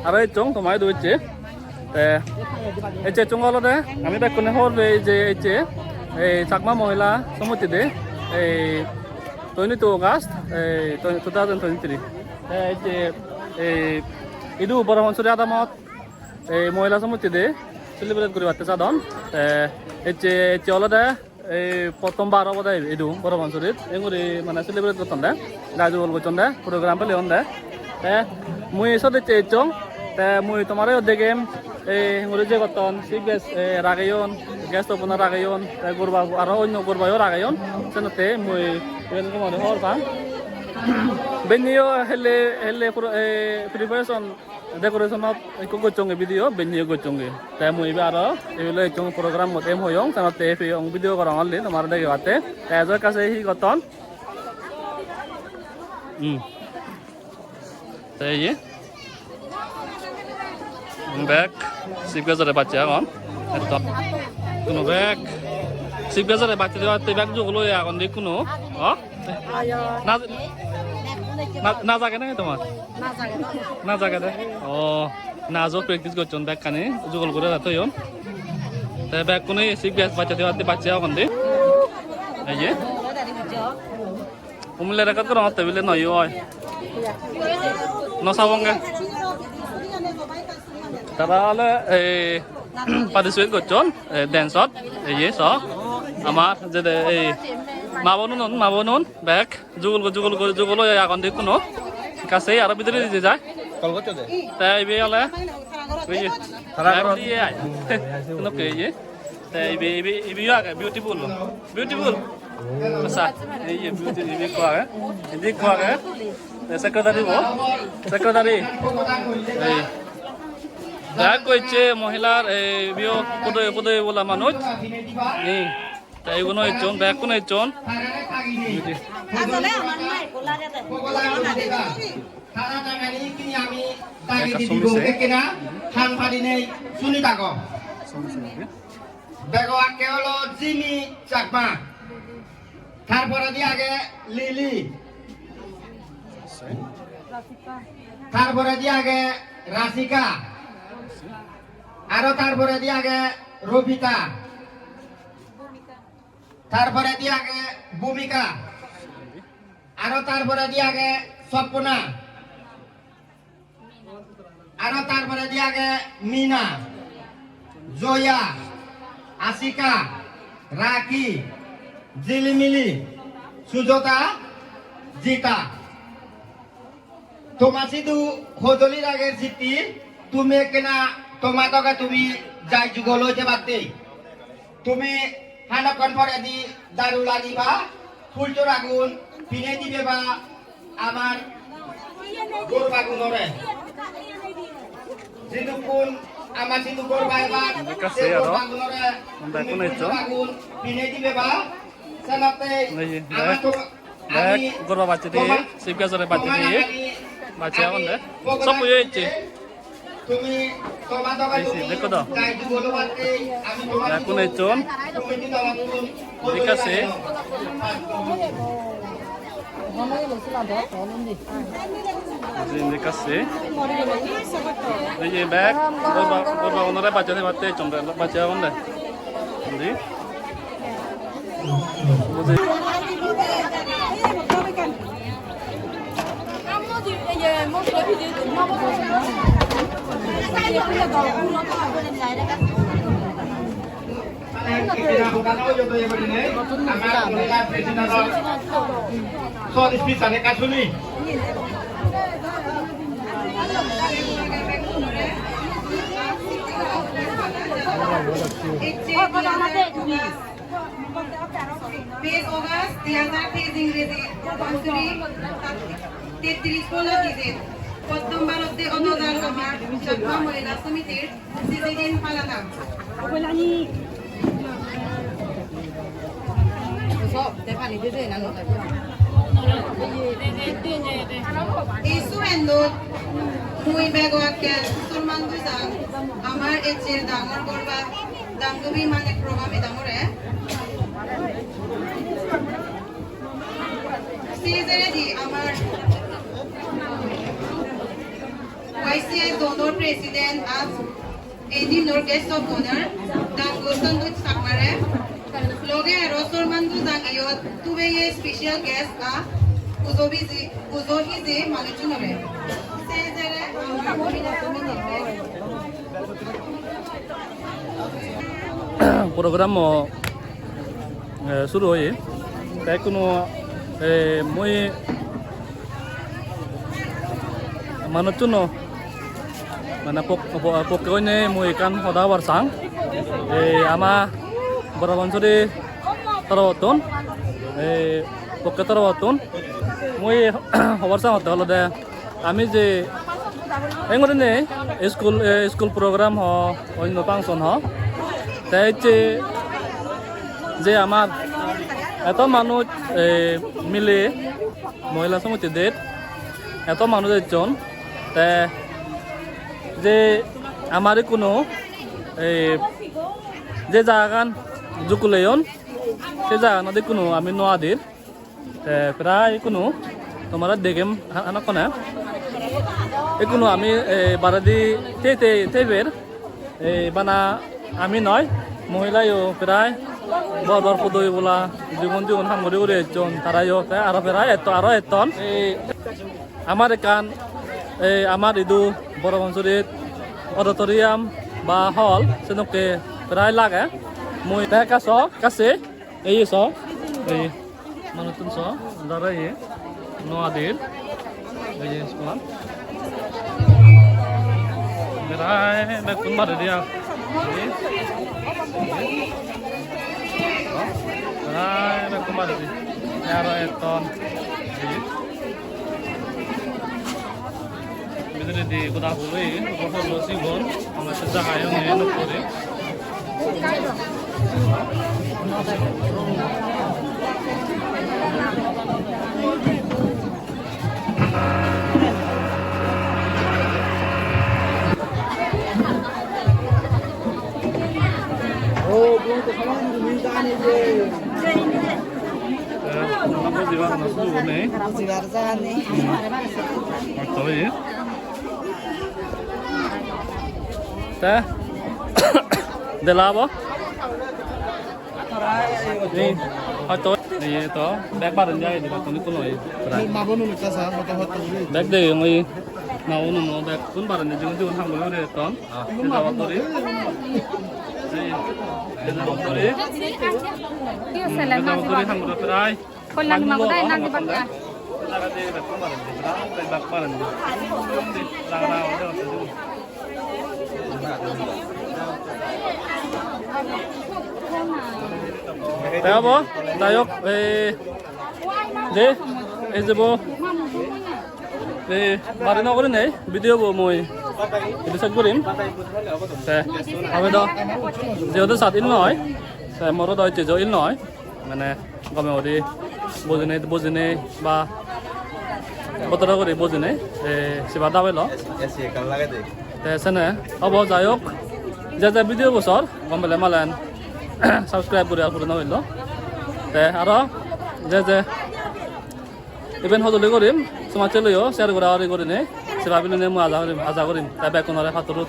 আৰু এই চং তোমাই দুইছে এই চং হলতে আমি বেকনে হর যে এই চাকমা মহিলা সমিতিতে এই 22 আগস্ট এই 2023 ইদু বড় মঞ্চুরি আদামত এই মহিলা সমিতিতে সেলিব্রেট করি পারতে চাদন এই হলতে এই প্রথমবার বোধ ইদু বড় মঞ্চুরিত এগুলি মানে সেলিব্রেট করতাম দে রাজু বল করছেন দে প্রোগ্রাম পেলে দে মুই সদে চং মুই তোমার দেখে এই হেঙ্গুলি যে করতন চিফ গেস্ট রাগাইন গেস্ট ওপেনার রাগাইন গরবা আর অন্য গরবাও রাগাইন সেনতে মুই মানে হর পাম বেনিও হেলে প্রিপারেশন ডেকোরেশনত একো গচঙ্গে ভিডিও বেনিও গচঙ্গে তাই মুই আর এগুলো চং প্রোগ্রাম মতে হয়ং সেনতে ভিডিও করা অনলি তোমার দেখে বাতে এজর কাছে হি করতন তাই ব্যাগ সিপগাজারে বাচ্চা এখন কোনো ব্যাগ সিপগাজারে বাচ্চা দেওয়া ব্যাগ যোগলো এখন দেখ কোনো না জাগে না তোমার না জাগে দে ও নাজও প্র্যাকটিস করছেন ব্যাগ কানে যোগল করে রাখতে তাই ব্যাগ কোনো সিপগাজ বাচ্চা দেওয়া বাচ্চা এখন দে এই যে উমলে রেকর্ড করে হতে বিলে নয় হয় নসাবঙ্গে তারা হলে পার্টিসিপেট করছেন ড্যান্সত এই স আমার যে এই মাবনুন ব্যাগ যুগল এখন দেখ কোনো কাছে আরো ভিতরে দিতে যায় তাই এবে হলে বিউটিফুল আচ্ছা এই বিউটি কোয়াগে সেক্রেটারি এই ব্যাগ কইছে মহিলার বিয় পদে বলা মানুষ এই তাই কোনো ইচ্ছন ব্যাগ কোনো ইচ্ছন জিমি চাকমা তারপরে দিয়ে আগে লিলি তারপরে দিয়ে আগে রাশিকা আরো তারপরে দিয়ে আগে রবিতা তারপরে দিয়ে আগে ভূমিকা আরো তারপরে দিয়ে আগে স্বপ্না আরো তারপরে দিয়ে আগে মিনা জয়া আশিকা রাকি জিলিমিলি সুজতা জিতা তোমার শুধু হজলির আগের জিতি তুমি কেনা তোমার টকা তুমি যাই যুগল হইতে পারতে তুমি হানকন পরে দি দারু লাগিবা ফুলচোর আগুন পিনে দিবে বা আমার গরু আগুনরে যেহেতু কোন আমার শুধু গরু এবার আগুন পিনে দিবে বা সেনাতে ব্যাগ গরবা বাচ্চা দিয়ে শিবগাজরে বাচ্চা দিয়ে বাচ্চা এখন দে সব হয়েছে তুমি তোমার টকা দেখো তো যাই যুগল বাতে আমি তোমার এখন এই চন ঠিক আছে ঠিক আছে এই যে ব্যাগ গরবা ওনারা বাচ্চা দিয়ে বাচ্চা চন্দ্র বাচ্চা এখন দে বুঝি पेज ऑगस्ट 2023 इंग्रजी बांसुरी 33 पोलो डिजिट प्रथम भारत अनुदान चाकमा महिला समितिर प्रेसिडेंट पालाना ইসু এন্দুত মুই বেগওয়াকে মুসলমান দুইজন আমার এচের ডাঙর করবা দামগবি মানে প্রভাবে দামরে সিজেদি আমার YCI Donor President as Edi Nor Guest of Honor, Dango Sandut Sakmare, Loge Rosor Mandu Dangiyot, Tubeye Special Guest a Uzohize Maluchunore. Sezere, program mo শুরু হয়ে তাই কোনো মই মানুষ জন্য মানে পক্ষে মই কান সদা বারসাং আমা বড় অঞ্চলে তরবতন পক্ষে তরবতন মই খবর চাং হতে হলো দে আমি যে এঙ্গরে স্কুল প্রোগ্রাম হ অন্য ফাংশন হ তাই যে আমার এত মানুষ মিলে মহিলা সমিতিদের এত মানুষ একজন যে আমার কোনো যে জায়গান জুকুলেয়ন সে জায়গা নদী কোনো আমি নোয়াদের প্রায় কোনো তোমার দেখেম হানা কোনো আমি বারাদি তেবের বানা আমি নয় মহিলায়ও প্রায় বর পদই বলা জীবন সামরি করে একজন তারাইও আরো প্রায় আরো এতন আমার কান আমার ইদু বড় অঞ্চলের অডিটোরিয়াম বা হল সেনকে প্রায় লাগে মই কাছে এই এই মানুষ দাঁড়াই নোয়াদের এই স্কুল প্রায় বেতন বাড়ে দিয়া kembali nyaro eton ini di kota Hulu kota Losibon sama sejak ayam ini nukuri oh belum kesalahan dimintaan itu Aku juga masuk dulu nih. Atau ya? Teh, delapa? Nih, atau nih itu, bag badan jaya di batu ni kuno ya. mabon nu kasa foto foto Bag deh yang ini, mau nu bag pun badan jangan hang dulu deh ton. Kita waktu ni. Con lần mà có đây năng thì bằng cả. Tayo po, tayo যে bo বারে না করে নেই video মই এটা set করিম আমি তো যেহেতু 7 ইন নয় মোর তো হচ্ছে 6 ইন নয় মানে গমে ওরি বুঝিনে বা বতরা করে বুঝিনে সেবা দাবেল সেনে হব যাই হোক যে ভিডিও বছর গম পেলে মালেন সাবস্ক্রাইব করে পুরনো হইল আর যে ইভেন্ট সজলি কৰিম তোমাৰ চেলৈও শ্বেয়াৰ কৰা কৰি নে সেৱা বিলিনে মই আজা কৰিম তাই বেকনৰে হাতৰো